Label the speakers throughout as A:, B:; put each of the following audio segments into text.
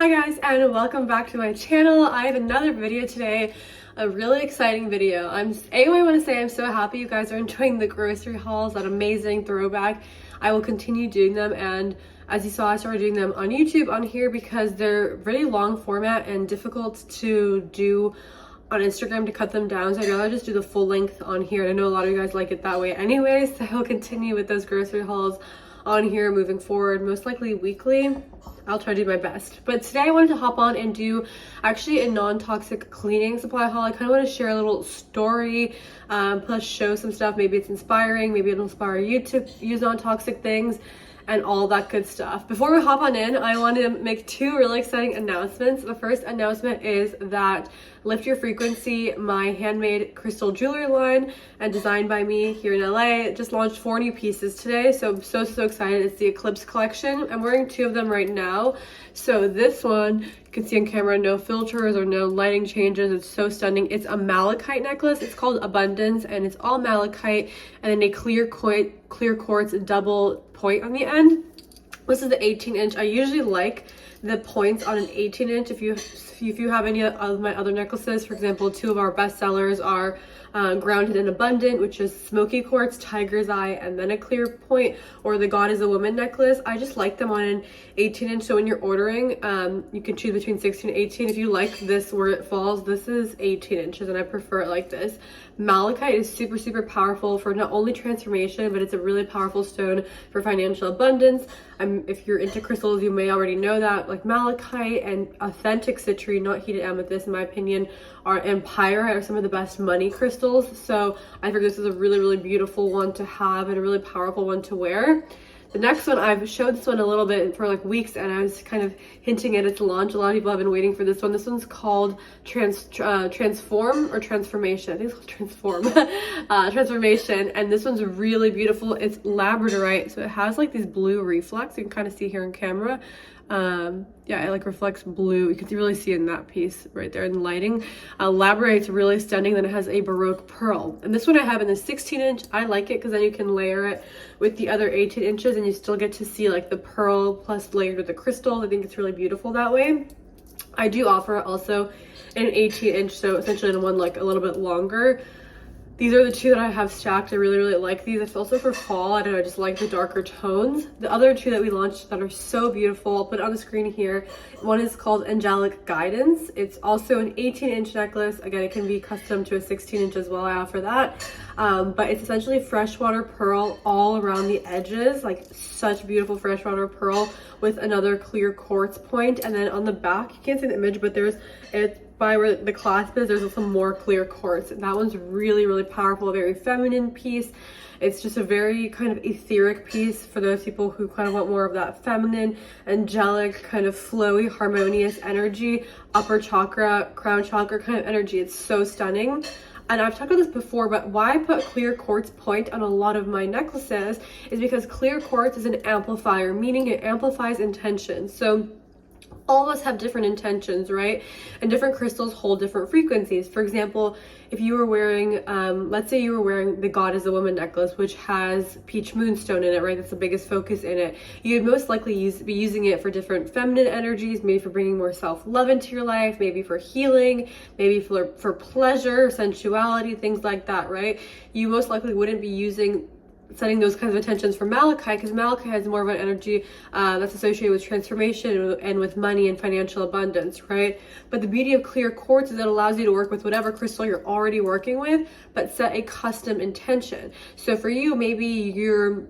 A: Hi guys, and welcome back to my channel. I have another video today, a really exciting video. I want to say I'm so happy you guys are enjoying the grocery hauls, that amazing throwback. I will continue doing them, and as you saw, I started doing them on YouTube on here because they're really long format and difficult to do on Instagram to cut them down, so I'd rather just do the full length on here. And I know a lot of you guys like it that way anyways, so I'll continue with those grocery hauls on here moving forward, most likely weekly. I'll try to do my best. But today I wanted to hop on and do actually a non-toxic cleaning supply haul. I kind of want to share a little story, plus show some stuff. Maybe it's inspiring, maybe it'll inspire you to use non-toxic things and all that good stuff. Before we hop on in, I wanted to make two really exciting announcements. The first announcement is that Lift Your Frequency, my handmade crystal jewelry line and designed by me here in LA, just launched 4 new pieces today. So I'm so excited. It's the Eclipse collection. I'm wearing 2 of them right now. So this one, you can see on camera, no filters or no lighting changes. It's so stunning. It's a malachite necklace. It's called Abundance, and it's all malachite and then a clear quartz double point on the end. This is the 18-inch. I usually like the points on an 18-inch. If you have any of my other necklaces, for example, 2 of our best sellers are Grounded and Abundant, which is smoky quartz, tiger's eye, and then a clear point, or the God is a Woman necklace. I just like them on an 18-inch. So when you're ordering, you can choose between 16 and 18. If you like this where it falls, this is 18 inches and I prefer it like this. Malachite is super powerful for not only transformation, but it's a really powerful stone for financial abundance. If you're into crystals, you may already know that, like malachite and authentic citrine, not heated amethyst, in my opinion, and pyrite are some of the best money crystals. So I think this is a really beautiful one to have and a really powerful one to wear. The next one, I've showed this one a little bit for like weeks, and I was kind of hinting at its launch. A lot of people have been waiting for this one. This one's called Transform or Transformation. I think it's called Transform. Transformation. And this one's really beautiful. It's labradorite, so it has like these blue reflex. You can kind of see here in camera. Yeah, it like reflects blue. You can really see in that piece right there in the lighting. Labradorite's really stunning. Then it has a Baroque pearl. And this one I have in the 16-inch. I like it because then you can layer it with the other 18 inches and you still get to see like the pearl plus layered with the crystal. I think it's really beautiful that way. I do offer also an 18-inch, so essentially the one like a little bit longer. These are the 2 that I have stacked. I really like these. It's also for fall. I don't know, I just like the darker tones. The other 2 that we launched that are so beautiful, I'll put it on the screen here. One is called Angelic Guidance. It's also an 18-inch necklace. Again, it can be custom to a 16-inch as well. I offer that. But it's essentially freshwater pearl all around the edges, like such beautiful freshwater pearl with another clear quartz point. And then on the back, you can't see the image, but it's by where the clasp is, there's some more clear quartz. That one's really powerful, very feminine piece. It's just a very kind of etheric piece for those people who kind of want more of that feminine, angelic, kind of flowy, harmonious energy, upper chakra, crown chakra kind of energy. It's so stunning. And I've talked about this before, but why I put clear quartz point on a lot of my necklaces is because clear quartz is an amplifier, meaning it amplifies intention. So all of us have different intentions, right? And different crystals hold different frequencies. For example, if you were wearing, let's say you were wearing the God is a Woman necklace, which has peach moonstone in it, right? That's the biggest focus in it. You'd most likely be using it for different feminine energies, maybe for bringing more self-love into your life, maybe for healing, maybe for pleasure, sensuality, things like that, right? You most likely wouldn't be setting those kinds of intentions for malachite, because malachite has more of an energy that's associated with transformation and with money and financial abundance, right? But the beauty of clear quartz is it allows you to work with whatever crystal you're already working with, but set a custom intention. So for you, maybe you're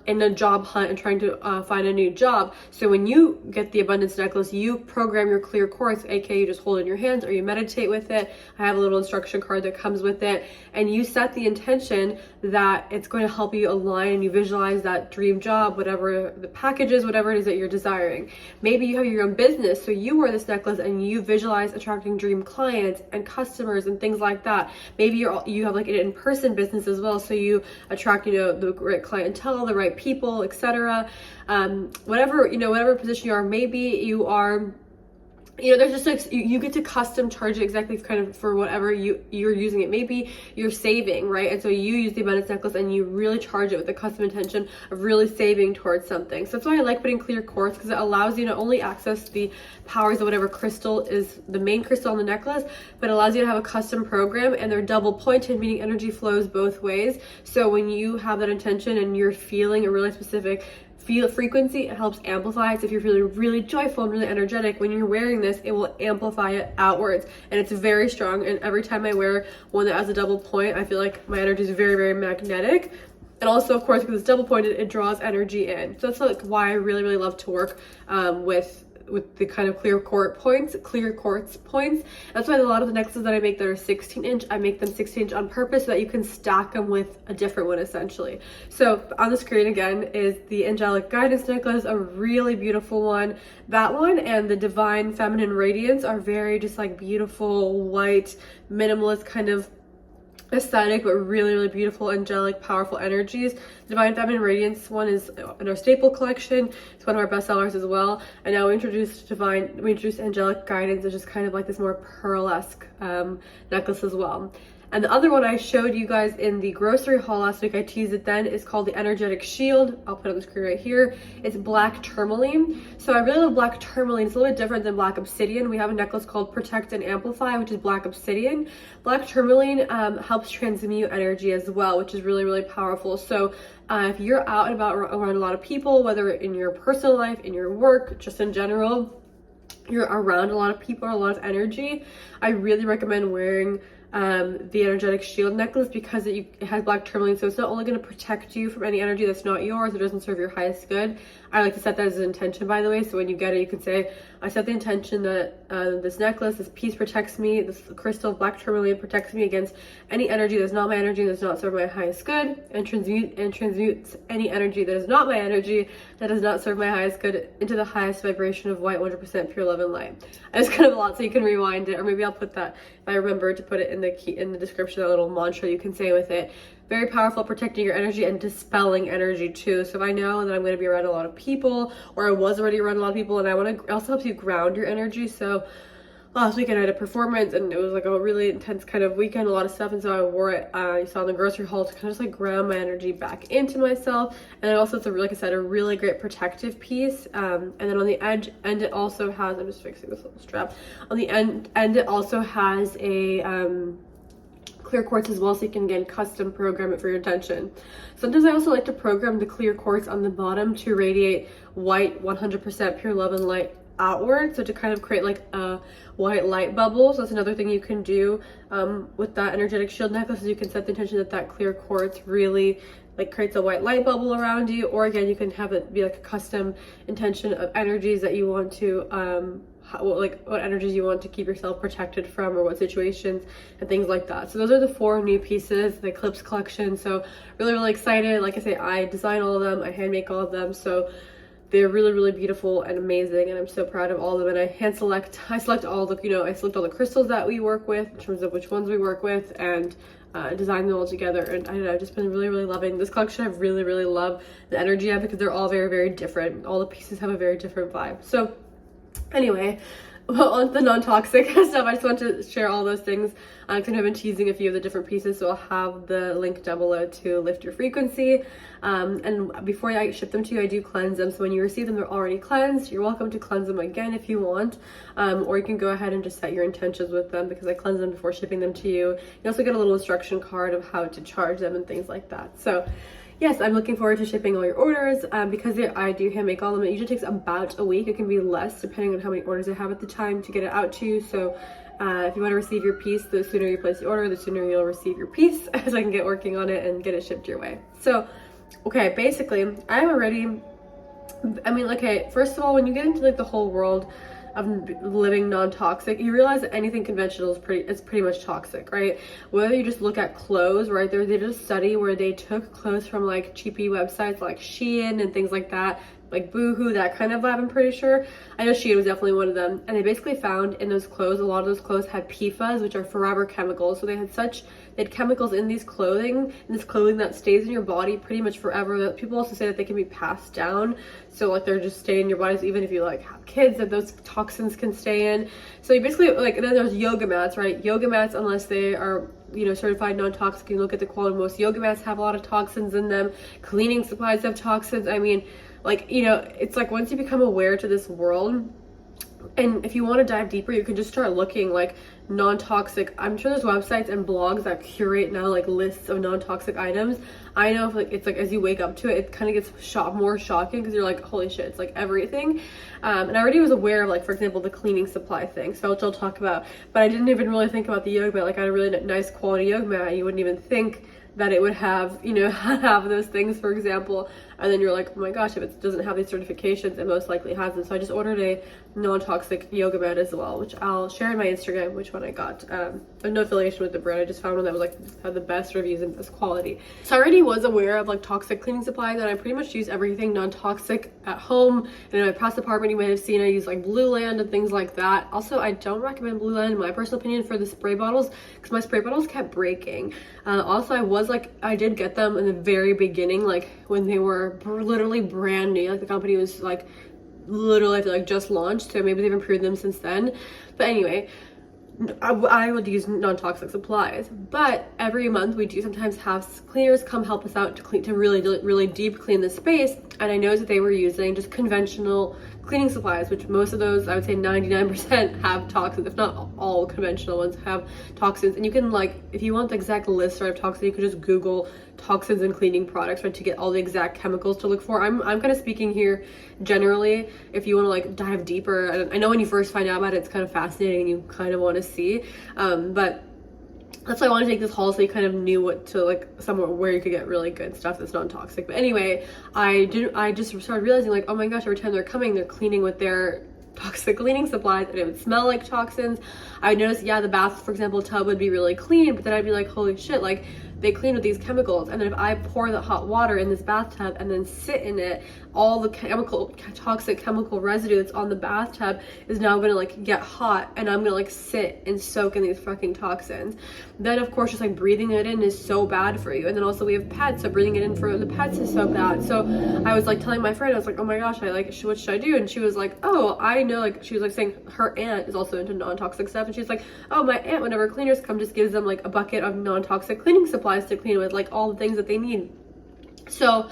A: in a job hunt and trying to find a new job. So when you get the Abundance necklace, you program your clear quartz, aka you just hold it in your hands or you meditate with it. I have a little instruction card that comes with it, and you set the intention that it's going to help you align and you visualize that dream job, whatever the package is, whatever it is that you're desiring. Maybe you have your own business, so you wear this necklace and you visualize attracting dream clients and customers and things like that. Maybe you have like an in-person business as well, so you attract, the right clientele, the right people, etc. Whatever position you are, maybe you are you know, there's just like you get to custom charge it exactly kind of for whatever you're using it. Maybe you're saving, right? And so you use the abundance necklace and you really charge it with the custom intention of really saving towards something. So that's why I like putting clear quartz, because it allows you to not only access the powers of whatever crystal is the main crystal on the necklace, but it allows you to have a custom program, and they're double pointed, meaning energy flows both ways. So when you have that intention and you're feeling a really specific frequency, it helps amplify it. So if you're feeling really joyful and really energetic, when you're wearing this, it will amplify it outwards, and it's very strong. And every time I wear one that has a double point, I feel like my energy is very, very magnetic. And also, of course, because it's double pointed, it draws energy in. So that's like why I really, really love to work with the kind of clear quartz points. That's why a lot of the necklaces that I make that are 16-inch, I make them 16-inch on purpose so that you can stack them with a different one essentially. So on the screen again is the Angelic Guidance necklace, a really beautiful one. That one and the Divine Feminine Radiance are very just like beautiful, white, minimalist kind of aesthetic, but really, really beautiful, angelic, powerful energies. Divine Feminine Radiance one is in our staple collection. It's one of our best sellers as well. And now we introduced Angelic Guidance, which is kind of like this more pearl-esque necklace as well. And the other one I showed you guys in the grocery haul last week, I teased it then, is called the Energetic Shield. I'll put it on the screen right here. It's black tourmaline. So I really love black tourmaline. It's a little bit different than black obsidian. We have a necklace called Protect and Amplify, which is black obsidian. Black tourmaline helps transmute energy as well, which is really, really powerful. So if you're out and about around a lot of people, whether in your personal life, in your work, just in general, you're around a lot of people, a lot of energy, I really recommend wearing the Energetic Shield necklace, because it has black tourmaline. So it's not only going to protect you from any energy that's not yours, it doesn't serve your highest good. I like to set that as an intention, by the way. So when you get it, you can say, I set the intention that this necklace, this piece protects me, this crystal of black tourmaline protects me against any energy that's not my energy, that's not serve my highest good, and transmutes any energy that is not my energy, that does not serve my highest good, into the highest vibration of white, 100% pure love and light. And it's kind of a lot, so you can rewind it, or maybe I'll put that, if I remember to put it in the description, that little mantra you can say with it. Very powerful, protecting your energy and dispelling energy too. So if I know that I'm going to be around a lot of people, or I was already around a lot of people, and I want to also help you ground your energy. So last weekend I had a performance, and it was like a really intense kind of weekend, a lot of stuff, and so I wore it, you saw in the grocery haul, to kind of just like ground my energy back into myself. And then also, it's a, like I said, a really great protective piece. And then on the end it also has, I'm just fixing this little strap, on the end it also has a clear quartz as well, so you can again custom program it for your intention. Sometimes I also like to program the clear quartz on the bottom to radiate white, 100% pure love and light outward, so to kind of create like a white light bubble. So that's another thing you can do with that Energetic Shield necklace, is you can set the intention that that clear quartz really like creates a white light bubble around you, or again you can have it be like a custom intention of energies that you want to what energies you want to keep yourself protected from, or what situations and things like that. So those are the 4 new pieces, the Eclipse collection. So really, really excited. Like I say, I design all of them, I hand make all of them, so they're really, really beautiful and amazing, and I'm so proud of all of them. And I select all the, I select all the crystals that we work with in terms of which ones we work with, and design them all together. And I don't know, I've just been really, really loving this collection. I really, really love the energy of it, because they're all very, very different. All the pieces have a very different vibe. So anyway, well, on the non-toxic stuff, I just want to share all those things, because I've been teasing a few of the different pieces, so I'll have the link down below to lift your frequency. And before I ship them to you, I do cleanse them, so when you receive them, they're already cleansed. You're welcome to cleanse them again if you want, or you can go ahead and just set your intentions with them, because I cleanse them before shipping them to you. You also get a little instruction card of how to charge them and things like that. So yes, I'm looking forward to shipping all your orders, because I do hand make all of them. It usually takes about a week. It can be less depending on how many orders I have at the time to get it out to you. So if you want to receive your piece, the sooner you place the order, the sooner you'll receive your piece, so I can get working on it and get it shipped your way. So, okay, basically, I'm already, okay, first of all, when you get into like the whole world of living non-toxic, you realize that anything conventional is pretty much toxic, right? Whether you just look at clothes, right? They did a study where they took clothes from like cheapy websites like Shein and things like that, like Boohoo, that kind of vibe, I'm pretty sure. I know Shein was definitely one of them. And they basically found in those clothes, a lot of those clothes had PFAS, which are forever chemicals. So they had chemicals in this clothing that stays in your body pretty much forever. People also say that they can be passed down. So like they're just staying in your bodies, even if you like have kids, that those toxins can stay in. So you basically like, and then there's yoga mats, right? Yoga mats, unless they are, you know, certified non-toxic, you look at the quality, most yoga mats have a lot of toxins in them. Cleaning supplies have toxins. I mean, like, you know, it's like once you become aware to this world, and if you want to dive deeper, you can just start looking like non-toxic. I'm sure there's websites and blogs that curate now like lists of non-toxic items. I know if like it's like as you wake up to it, it kind of gets more shocking because you're like, holy shit, it's like everything. And I already was aware of like, for example, the cleaning supply thing, so which I'll talk about, but I didn't even really think about the yoga mat. Like I had a really nice quality yoga mat, you wouldn't even think that it would have, you know, have those things, for example. And then you're like, oh my gosh, if it doesn't have these certifications, it most likely has them. So I just ordered a non-toxic yoga mat as well, which I'll share in my Instagram, which one I got. No affiliation with the brand. I just found one that was like had the best reviews and best quality. So I already was aware of like toxic cleaning supplies, and I pretty much use everything non-toxic at home. And in my past apartment, you might have seen I use like Blue Land and things like that. Also, I don't recommend Blue Land in my personal opinion for the spray bottles because my spray bottles kept breaking. Also, I did get them in the very beginning, like when they were literally brand new. Like the company was like literally, I feel like, just launched, so maybe they've improved them since then. But anyway, I would use non-toxic supplies, but every month we do sometimes have cleaners come help us out to really deep clean the space. And I noticed that they were using just conventional cleaning supplies, which most of those, I would say 99% have toxins, if not all conventional ones have toxins. And you can, like, if you want the exact list of toxins, you can just Google toxins in cleaning products, right, to get all the exact chemicals to look for. I'm kind of speaking here generally. If you want to like dive deeper, I know when you first find out about it, it's kind of fascinating and you kind of want to see, but that's why I want to take this haul, so you kind of knew what to like, somewhere where you could get really good stuff that's non-toxic. But anyway, I just started realizing like, oh my gosh, every time they're coming, they're cleaning with their toxic cleaning supplies, and it would smell like toxins. I noticed, yeah, the bath, for example, tub would be really clean, but then I'd be like, holy shit, like they clean with these chemicals. And then if I pour the hot water in this bathtub and then sit in it, all the toxic chemical residue that's on the bathtub is now gonna like get hot, and I'm gonna like sit and soak in these fucking toxins. Then of course, just like breathing it in is so bad for you. And then also we have pets, so breathing it in for the pets is so bad. So I was like telling my friend, I was like, oh my gosh, what should I do? And she was like, oh, I know, like she was like saying her aunt is also into non-toxic stuff, and she's like, oh, my aunt, whenever cleaners come, just gives them like a bucket of non-toxic cleaning supplies to clean with, like all the things that they need. So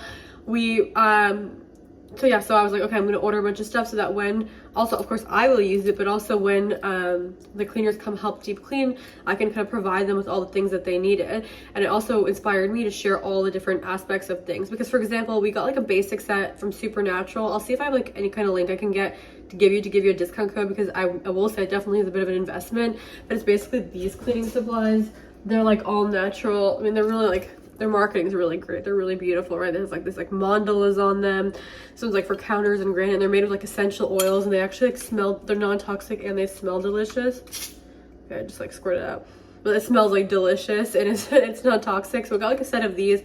A: so I was like, okay, I'm gonna order a bunch of stuff so that when, also of course I will use it, but also when the cleaners come help deep clean, I can kind of provide them with all the things that they needed. And it also inspired me to share all the different aspects of things, because for example, we got like a basic set from Supernatural. I'll see if I have like any kind of link I can get to give you a discount code, because I will say it definitely is a bit of an investment. But it's basically these cleaning supplies. They're like all natural. I mean, they're really like, their marketing is really great. They're really beautiful, right? There's like this like mandalas on them. So it's like for counters and granite, and they're made of like essential oils, and they actually like smell, they're non-toxic and they smell delicious. Okay, I just like squirt it out. But it smells like delicious, and it's not toxic. So we got like a set of these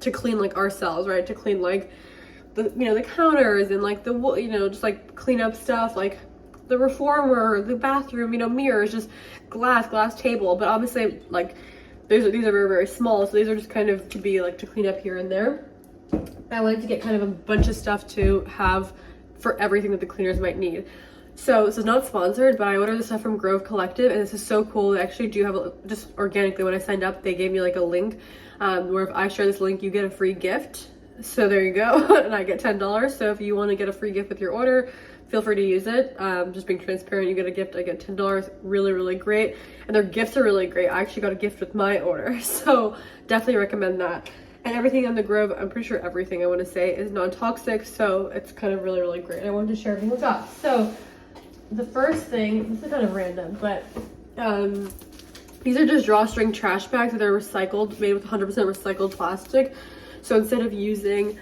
A: to clean like ourselves, right? To clean like the, you know, the counters and like the, you know, just like clean up stuff like the reformer, the bathroom, you know, mirrors, just glass table. But obviously like these are very, very small, so these are just kind of to be like to clean up here and there. I wanted to get kind of a bunch of stuff to have for everything that the cleaners might need. So this is not sponsored, but I ordered this stuff from Grove Collective, and this is so cool. They actually do have just organically, when I signed up, they gave me like a link where if I share this link, you get a free gift. So there you go. And I get $10. So if you want to get a free gift with your order, feel free to use it. Just being transparent, you get a gift, I get $10. Really, really great. And their gifts are really great. I actually got a gift with my order, so definitely recommend that. And everything on the Grove, I'm pretty sure everything I want to say is non-toxic, so it's kind of really, really great. I wanted to share everything we got. So the first thing, this is kind of random, but these are just drawstring trash bags that are recycled, made with 100% recycled plastic. So instead of using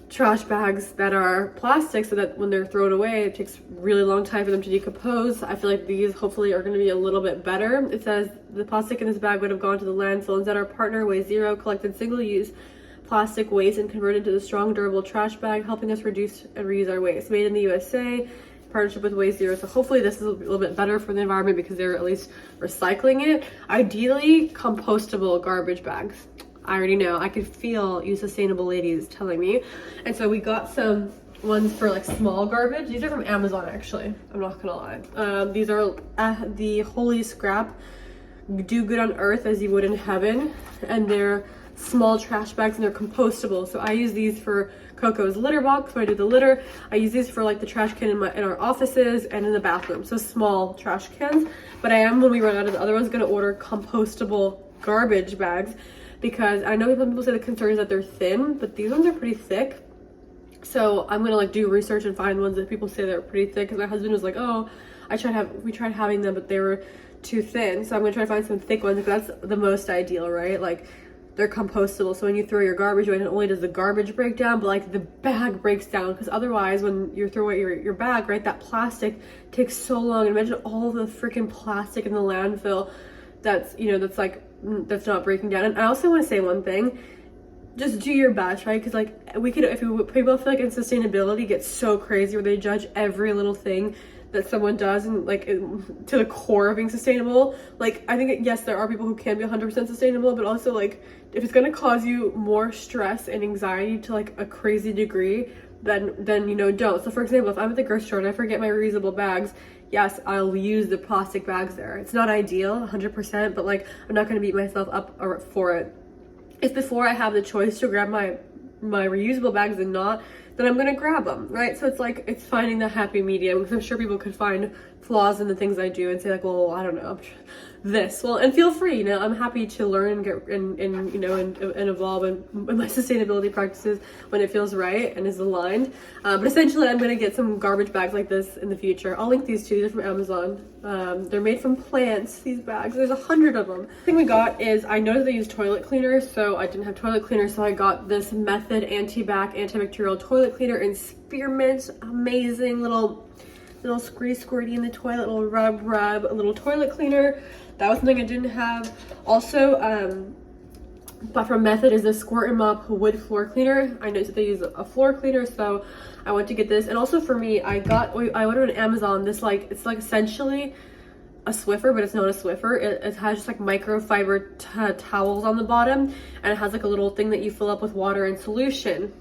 A: trash bags that are plastic, so that when they're thrown away, it takes a really long time for them to decompose, I feel like these hopefully are going to be a little bit better. It says the plastic in this bag would have gone to the landfill. Instead, our partner weighs zero, collected single-use plastic waste and convert it into a strong, durable trash bag, helping us reduce and reuse our waste. Made in the USA, partnership with Waste Zero. So hopefully this is a little bit better for the environment because they're at least recycling it. Ideally, compostable garbage bags. I already know. I could feel you sustainable ladies telling me. And so we got some ones for like small garbage. These are from Amazon actually. I'm not gonna lie. These are the Holy Scrap. Do good on earth as you would in heaven. And they're small trash bags and they're compostable. So I use these for Coco's litter box when I do the litter. I use these for like the trash can in our offices and in the bathroom. So small trash cans. But I am, when we run out of the other ones, gonna order compostable garbage bags because I know people say the concern is that they're thin, but these ones are pretty thick. So I'm gonna like do research and find ones that people say they're pretty thick because my husband was like, oh, we tried having them, but they were too thin. So I'm gonna try to find some thick ones because that's the most ideal, right? Like they're compostable. So when you throw your garbage away, not only does the garbage break down, but like the bag breaks down. Because otherwise when you throw away your bag, right, that plastic takes so long. And imagine all the freaking plastic in the landfill that's, you know, that's not breaking down. And I also want to say one thing. Just do your best, right? Because like people feel like in sustainability gets so crazy where they judge every little thing that someone does and like to the core of being sustainable. Like I think yes, there are people who can be 100% sustainable, but also like if it's going to cause you more stress and anxiety to like a crazy degree, then you know, don't. So for example, if I'm at the grocery store and I forget my reusable bags, yes, I'll use the plastic bags there. It's not ideal 100%, but like I'm not going to beat myself up for it. If before I have the choice to grab my reusable bags and not, then I'm gonna grab them, right? So it's like, it's finding the happy medium because I'm sure people could find flaws in the things I do and say like, well, I don't know, this. Well, and feel free, you know, I'm happy to learn and get and you know, and evolve in my sustainability practices when it feels right and is aligned. But essentially I'm gonna get some garbage bags like this in the future. I'll link these two. They're from Amazon. They're made from plants, these bags. There's 100 of them. The thing we got is, I noticed they use toilet cleaners, so I didn't have toilet cleaner, so I got this Method antibacterial toilet cleaner in spearmint. Amazing little squirty in the toilet, little rub, a little toilet cleaner. That was something I didn't have. Also, but from Method is the Squirt and Mop wood floor cleaner. I noticed that they use a floor cleaner, so I went to get this. And also for me, I ordered on Amazon this, like, it's like essentially a Swiffer, but it's not a Swiffer. It has just like microfiber towels on the bottom, and it has like a little thing that you fill up with water and solution.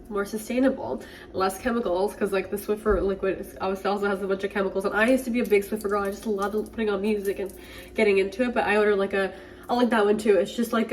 A: More sustainable, less chemicals, because like the Swiffer liquid obviously also has a bunch of chemicals. And I used to be a big Swiffer girl. I just love putting on music and getting into it. But I ordered like I'll link that one too. It's just like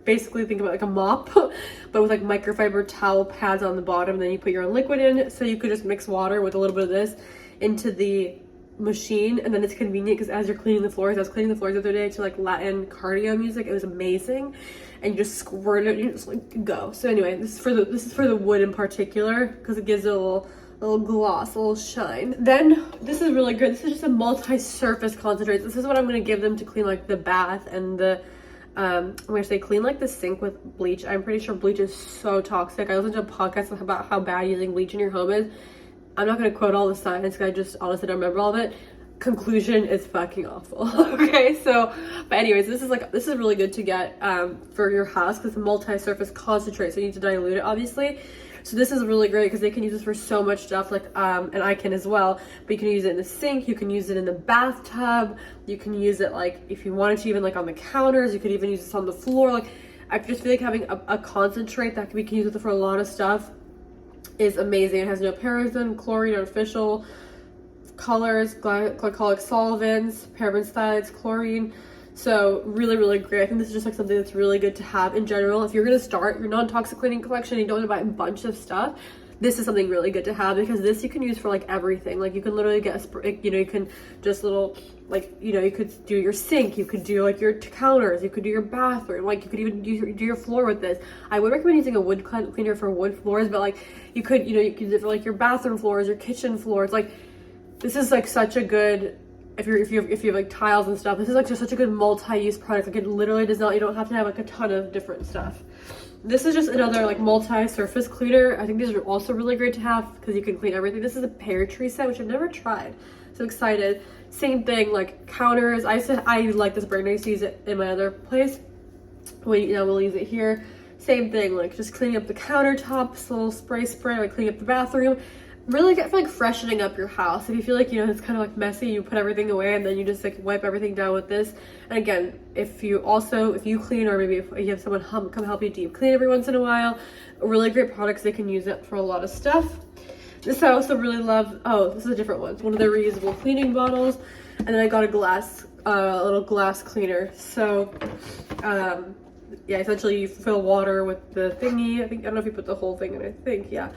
A: basically think about like a mop, but with like microfiber towel pads on the bottom. And then you put your own liquid in, so you could just mix water with a little bit of this into the machine, and then it's convenient because as you're cleaning the floors, I was cleaning the floors the other day to like Latin cardio music. It was amazing, and you just squirt it and you just like go. So anyway, this is for the wood in particular because it gives it a little gloss, a little shine. Then this is really good. This is just a multi-surface concentrate. This is what I'm going to give them to clean like the bath and the I'm gonna say clean like the sink with bleach. I'm pretty sure bleach is so toxic. I listened to a podcast about how bad using bleach in your home is. I'm not going to quote all the science because I just honestly don't remember all of it. Conclusion is fucking awful. Okay, so, but anyways, this is really good to get for your house because it's a multi-surface concentrate, so you need to dilute it obviously. So this is really great because they can use this for so much stuff, like and I can as well, but you can use it in the sink, you can use it in the bathtub, you can use it like if you wanted to even like on the counters, you could even use this on the floor. Like I just feel like having a concentrate that we can use it for a lot of stuff is amazing. It has no paraffin, chlorine, artificial colors, glycolic solvents, parabenoids, chlorine. So really, really great. I think this is just like something that's really good to have in general. If you're going to start your non-toxic cleaning collection and you don't want to buy a bunch of stuff, this is something really good to have because this you can use for like everything. Like you can literally get you know, you can just little, like, you know, you could do your sink, you could do like your counters, you could do your bathroom, like you could even do your floor with this. I would recommend using a wood cleaner for wood floors, but like you could, you know, you could do it for like your bathroom floors, your kitchen floors. Like this is like such a good, if you have like tiles and stuff, this is like just such a good multi-use product. Like it literally does not, you don't have to have like a ton of different stuff. This is just another like multi-surface cleaner. I think these are also really great to have because you can clean everything. This is a pear tree set, which I've never tried. So excited. Same thing, like counters. I like this brand. I used to use it in my other place. We'll use it here. same thing, like just cleaning up the countertops, a little spray, like cleaning up the bathroom. Really get for like freshening up your house. If you feel like, you know, it's kind of like messy, you put everything away and then you just like wipe everything down with this. And again, if you clean, or maybe if you have someone come help you deep clean every once in a while, really great products. They can use it for a lot of stuff. This I also really love. Oh, this is a different one. It's one of their reusable cleaning bottles. And then I got a little glass cleaner. So yeah, essentially you fill water with the thingy. I don't know if you put the whole thing in, yeah.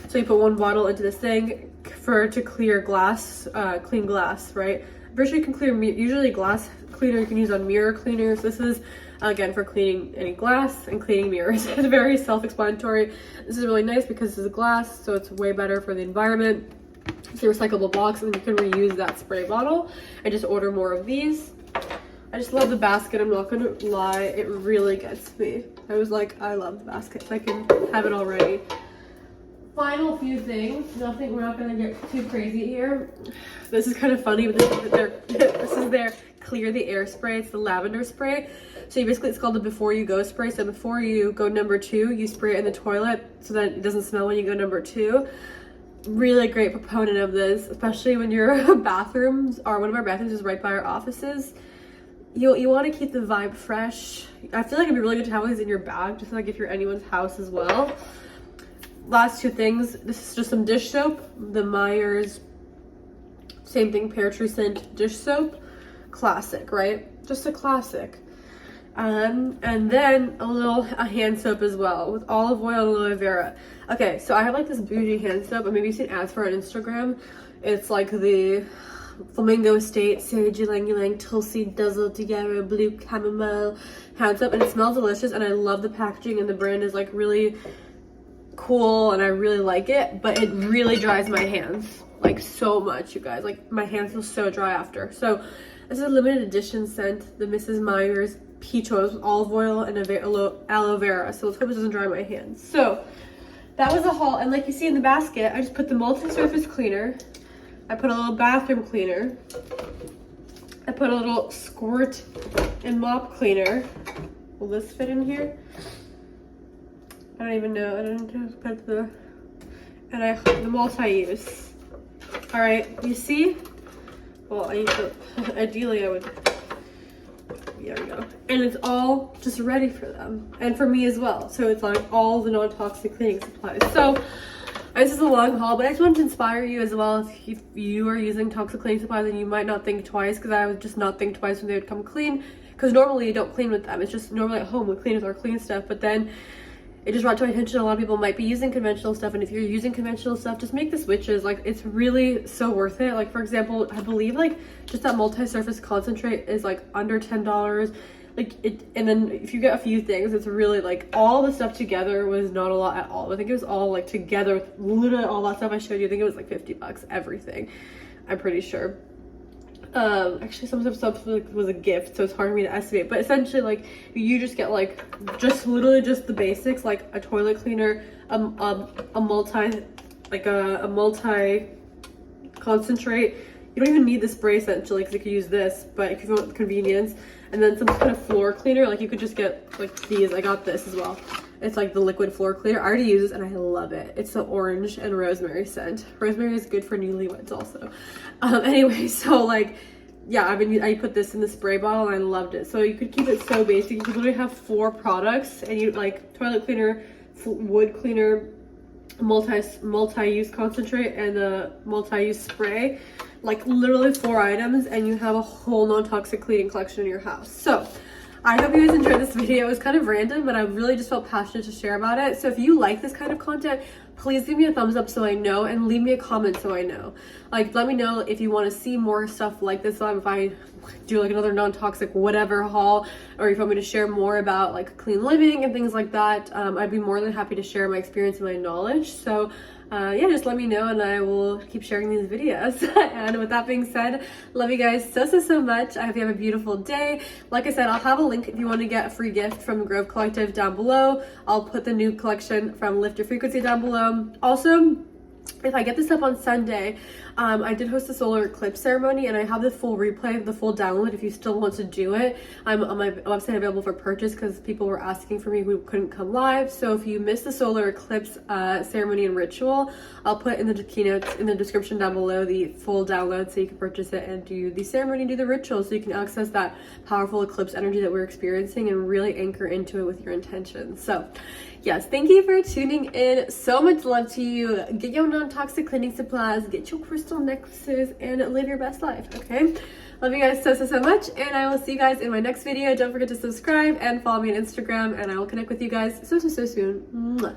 A: So you put one bottle into this thing to clear glass, clean glass, right? I'm pretty sure you can clear, usually glass cleaner you can use on mirror cleaners. This is, again, for cleaning any glass and cleaning mirrors. It's very self-explanatory. This is really nice because this is glass, so it's way better for the environment. It's a recyclable box, and you can reuse that spray bottle and just order more of these. I just love the basket, I'm not gonna lie, it really gets me. I was like, I love the basket, so I can have it already. Final few things, we're not gonna get too crazy here. This is kind of funny, but this is their clear the air spray. It's the lavender spray. So it's called the before you go spray. So before you go number 2, you spray it in the toilet so that it doesn't smell when you go number 2. Really great proponent of this, especially when your bathrooms, or one of our bathrooms is right by our offices. You want to keep the vibe fresh. I feel like it'd be really good to have these in your bag, just like if you're anyone's house as well. Last 2 things. This is just some dish soap. The Myers, same thing, pear tree scent dish soap. Classic, right? Just a classic. And then a hand soap as well with olive oil and aloe vera. Okay, so I have like this bougie hand soap, and maybe you've seen ads for it on Instagram. It's like the Flamingo Estate, Sage Ylang Ylang, Tulsi, Dazzle Together, Blue Chamomile hand soap, and it smells delicious, and I love the packaging, and the brand is like really cool, and I really like it, but it really dries my hands like so much, you guys. Like my hands feel so dry after. So this is a limited edition scent, the Mrs. Myers Peach Oils with olive oil and aloe vera. So let's hope it doesn't dry my hands. So that was a haul, and like you see in the basket, I just put the multi-surface cleaner. I put a little bathroom cleaner. I put a little squirt and mop cleaner. Will this fit in here? I don't even know. I don't know. Put the multi-use. All right, you see? Well, I need to. Ideally, I would. There we go. And it's all just ready for them, and for me as well. So it's like all the non-toxic cleaning supplies. So this is a long haul, but I just wanted to inspire you as well. If you are using toxic cleaning supplies, and you might not think twice, because I would just not think twice when they would come clean, because normally you don't clean with them. It's just normally at home we clean with our clean stuff, but then it just brought to my attention a lot of people might be using conventional stuff, and if you're using conventional stuff, just make the switches. Like, it's really so worth it. Like, for example, I believe like just that multi-surface concentrate is like under $10. Like it, and then if you get a few things, it's really like all the stuff together was not a lot at all. I think it was all like together with literally all that stuff I showed you. I think it was like $50, everything. I'm pretty sure. Actually some of the stuff was a gift, so it's hard for me to estimate, but essentially like you just get like just literally just the basics, like a toilet cleaner, a multi concentrate. You don't even need the spray essentially, because you could use this, but if you want convenience, and then some kind of floor cleaner, like you could just get like these. I got this as well. It's like the liquid floor cleaner. I already use this and I love it. It's the orange and rosemary scent. Rosemary is good for newlyweds also. Anyway, so like, yeah, I put this in the spray bottle and I loved it. So you could keep it so basic. You could literally have 4 products, and you like toilet cleaner, wood cleaner, multi-use concentrate, and a multi-use spray. Like literally 4 items, and you have a whole non-toxic cleaning collection in your house. So I hope you guys enjoyed this video. It was kind of random, but I really just felt passionate to share about it. So if you like this kind of content, please give me a thumbs up so I know, and leave me a comment so I know. Like, let me know if you want to see more stuff like this, if I do like another non-toxic whatever haul, or if you want me to share more about like clean living and things like that. I'd be more than happy to share my experience and my knowledge. So yeah, just let me know and I will keep sharing these videos. And with that being said, love you guys so much. I hope you have a beautiful day. Like I said, I'll have a link if you want to get a free gift from Grove Collective down below. I'll put the new collection from Lift Your Frequency down below. Also, if I get this up on Sunday, I did host a solar eclipse ceremony, and I have the full replay, the full download if you still want to do it. I'm on my website available for purchase because people were asking for me who couldn't come live. So if you missed the solar eclipse ceremony and ritual, I'll put in the keynotes in the description down below the full download so you can purchase it and do the ceremony, do the ritual, so you can access that powerful eclipse energy that we're experiencing and really anchor into it with your intentions. So yes, thank you for tuning in. So much love to you. Get your non-toxic cleaning supplies, get your crystal necklaces, and live your best life, okay? Love you guys so much, and I will see you guys in my next video. Don't forget to subscribe and follow me on Instagram, and I will connect with you guys so soon. Mwah.